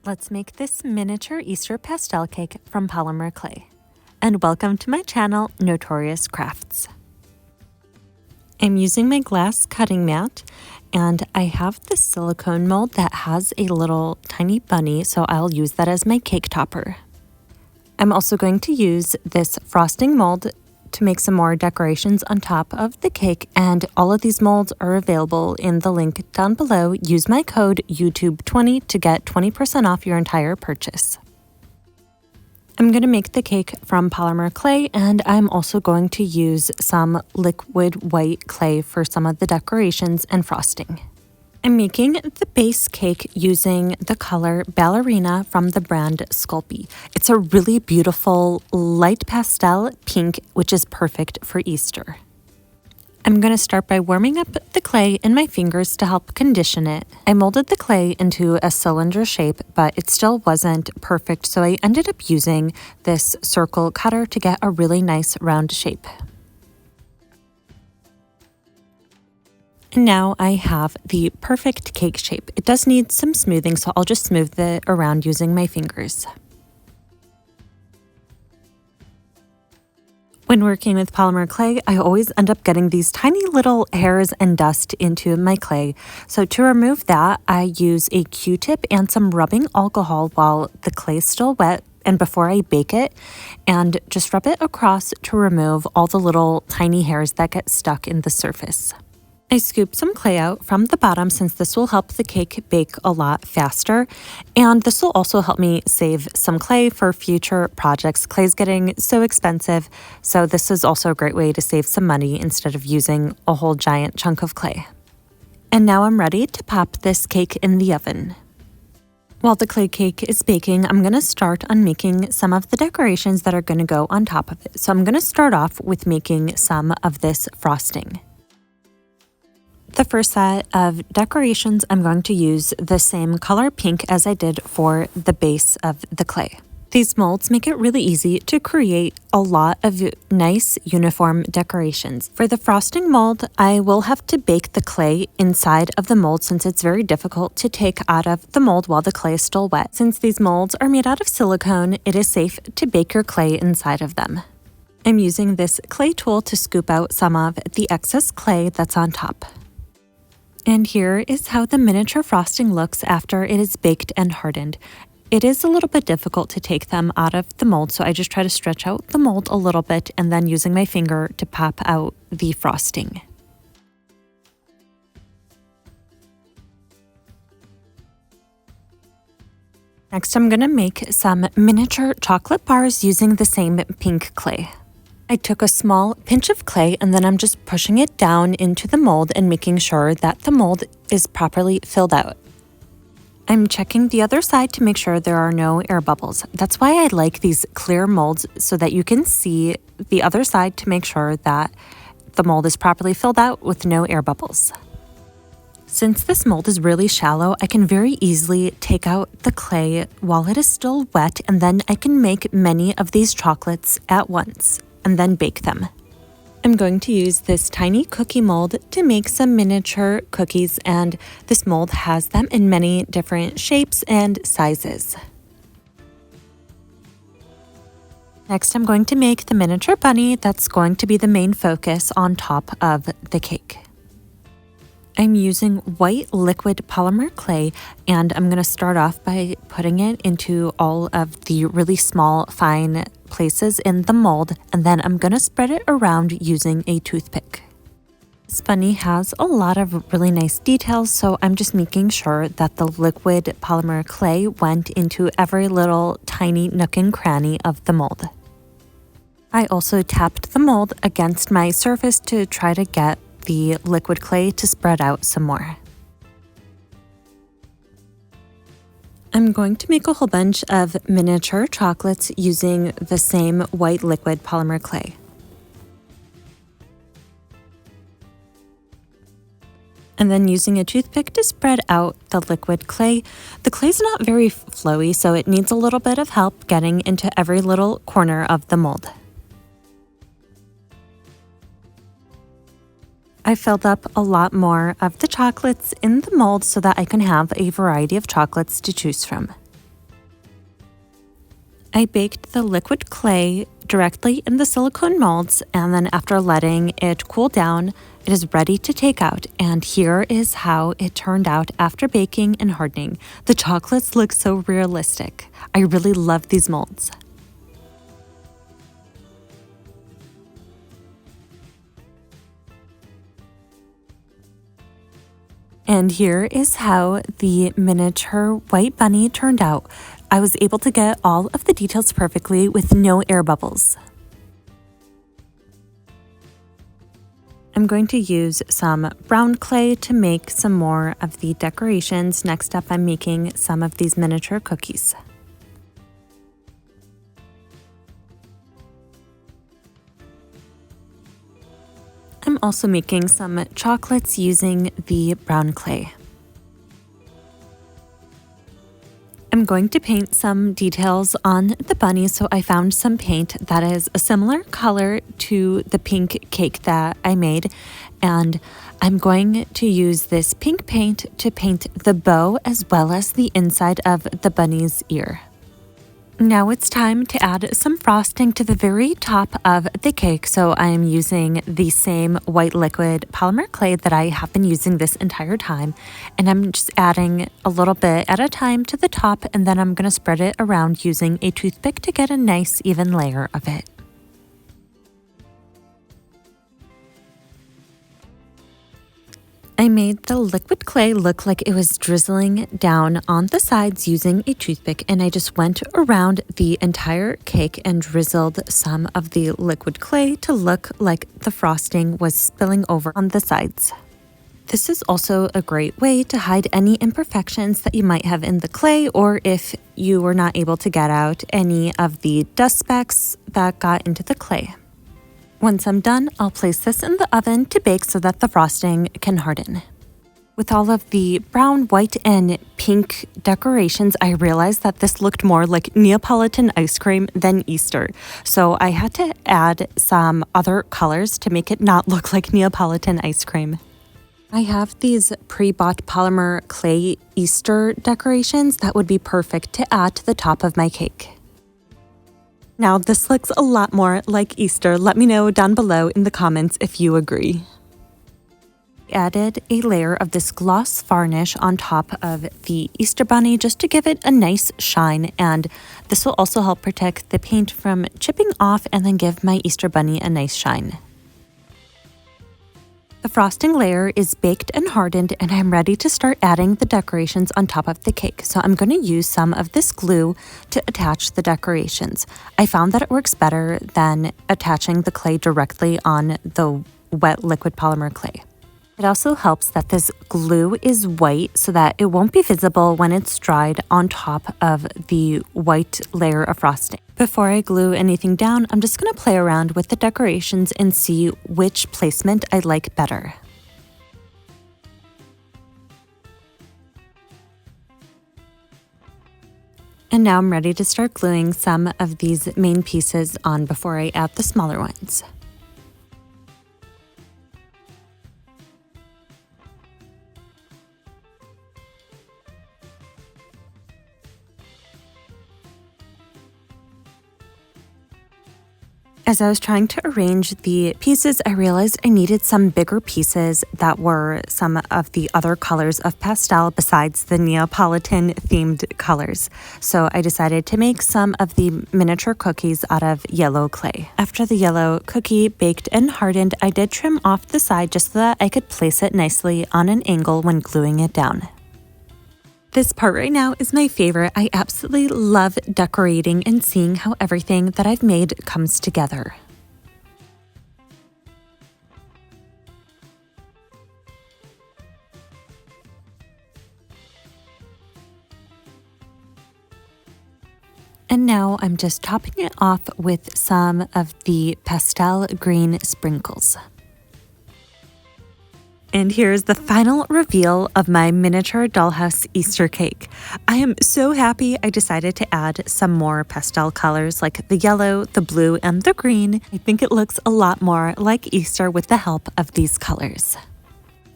Let's make this miniature Easter pastel cake from Polymer clay. And welcome to my channel, Notorious Crafts. I'm using my glass cutting mat, and I have this silicone mold that has a little tiny bunny, so I'll use that as my cake topper. I'm also going to use this frosting mold to make some more decorations on top of the cake, and all of these molds are available in the link down below. Use my code YouTube20 to get 20% off your entire purchase. I'm going to make the cake from polymer clay, and I'm also going to use some liquid white clay for some of the decorations and frosting. I'm making the base cake using the color Ballerina from the brand Sculpey. It's a really beautiful light pastel pink, which is perfect for Easter. I'm going to start by warming up the clay in my fingers to help condition it. I molded the clay into a cylinder shape, but it still wasn't perfect, so I ended up using this circle cutter to get a really nice round shape. And now I have the perfect cake shape. It does need some smoothing, so I'll just smooth it around using my fingers. When working with polymer clay, I always end up getting these tiny little hairs and dust into my clay. So to remove that, I use a Q-tip and some rubbing alcohol while the clay is still wet and before I bake it, and just rub it across to remove all the little tiny hairs that get stuck in the surface. I scooped some clay out from the bottom since this will help the cake bake a lot faster, and this will also help me save some clay for future projects. Clay's getting so expensive, so this is also a great way to save some money instead of using a whole giant chunk of clay. And now I'm ready to pop this cake in the oven. While the clay cake is baking, I'm going to start on making some of the decorations that are going to go on top of it. So I'm going to start off with making some of this frosting. The first set of decorations, I'm going to use the same color pink as I did for the base of the clay. These molds make it really easy to create a lot of nice uniform decorations. For the frosting mold, I will have to bake the clay inside of the mold since it's very difficult to take out of the mold while the clay is still wet. Since these molds are made out of silicone, it is safe to bake your clay inside of them. I'm using this clay tool to scoop out some of the excess clay that's on top. And here is how the miniature frosting looks after it is baked and hardened. It is a little bit difficult to take them out of the mold, so I just try to stretch out the mold a little bit and then using my finger to pop out the frosting. Next, I'm going to make some miniature chocolate bars using the same pink clay. I took a small pinch of clay and then I'm just pushing it down into the mold and making sure that the mold is properly filled out. I'm checking the other side to make sure there are no air bubbles. That's why I like these clear molds, so that you can see the other side to make sure that the mold is properly filled out with no air bubbles. Since this mold is really shallow, I can very easily take out the clay while it is still wet, and then I can make many of these chocolates at once and then bake them. I'm going to use this tiny cookie mold to make some miniature cookies, and this mold has them in many different shapes and sizes. Next, I'm going to make the miniature bunny that's going to be the main focus on top of the cake. I'm using white liquid polymer clay, and I'm going to start off by putting it into all of the really small, fine places in the mold, and then I'm going to spread it around using a toothpick. This bunny has a lot of really nice details, so I'm just making sure that the liquid polymer clay went into every little tiny nook and cranny of the mold. I also tapped the mold against my surface to try to get the liquid clay to spread out some more. I'm going to make a whole bunch of miniature chocolates using the same white liquid polymer clay. And then using a toothpick to spread out the liquid clay. The clay's not very flowy, so it needs a little bit of help getting into every little corner of the mold. I filled up a lot more of the chocolates in the mold so that I can have a variety of chocolates to choose from. I baked the liquid clay directly in the silicone molds, and then after letting it cool down, it is ready to take out. And here is how it turned out after baking and hardening. The chocolates look so realistic. I really love these molds. And here is how the miniature white bunny turned out. I was able to get all of the details perfectly with no air bubbles. I'm going to use some brown clay to make some more of the decorations. Next up, I'm making some of these miniature cookies. I'm also making some chocolates using the brown clay. I'm going to paint some details on the bunny, so I found some paint that is a similar color to the pink cake that I made, and I'm going to use this pink paint to paint the bow as well as the inside of the bunny's ear. Now it's time to add some frosting to the very top of the cake, so I'm using the same white liquid polymer clay that I have been using this entire time, and I'm just adding a little bit at a time to the top, and then I'm going to spread it around using a toothpick to get a nice even layer of it. I made the liquid clay look like it was drizzling down on the sides using a toothpick, and I just went around the entire cake and drizzled some of the liquid clay to look like the frosting was spilling over on the sides. This is also a great way to hide any imperfections that you might have in the clay, or if you were not able to get out any of the dust specks that got into the clay. Once I'm done, I'll place this in the oven to bake so that the frosting can harden. With all of the brown, white, and pink decorations, I realized that this looked more like Neapolitan ice cream than Easter. So I had to add some other colors to make it not look like Neapolitan ice cream. I have these pre-bought polymer clay Easter decorations that would be perfect to add to the top of my cake. Now this looks a lot more like Easter. Let me know down below in the comments if you agree. I added a layer of this gloss varnish on top of the Easter bunny just to give it a nice shine, and this will also help protect the paint from chipping off and then give my Easter bunny a nice shine. The frosting layer is baked and hardened, and I'm ready to start adding the decorations on top of the cake. So I'm going to use some of this glue to attach the decorations. I found that it works better than attaching the clay directly on the wet liquid polymer clay. It also helps that this glue is white so that it won't be visible when it's dried on top of the white layer of frosting. Before I glue anything down, I'm just going to play around with the decorations and see which placement I like better. And now I'm ready to start gluing some of these main pieces on before I add the smaller ones. As I was trying to arrange the pieces, I realized I needed some bigger pieces that were some of the other colors of pastel besides the Neapolitan themed colors. So I decided to make some of the miniature cookies out of yellow clay. After the yellow cookie baked and hardened, I did trim off the side just so that I could place it nicely on an angle when gluing it down. This part right now is my favorite. I absolutely love decorating and seeing how everything that I've made comes together. And now I'm just topping it off with some of the pastel green sprinkles. And here's the final reveal of my miniature dollhouse Easter cake. I am so happy I decided to add some more pastel colors like the yellow, the blue, and the green. I think it looks a lot more like Easter with the help of these colors.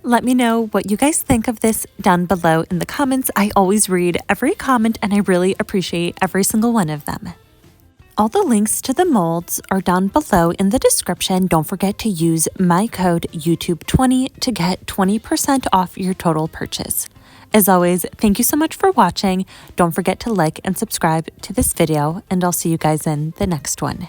Let me know what you guys think of this down below in the comments. I always read every comment and I really appreciate every single one of them. All the links to the molds are down below in the description. Don't forget to use my code YouTube20 to get 20% off your total purchase. As always, thank you so much for watching. Don't forget to like and subscribe to this video, and I'll see you guys in the next one.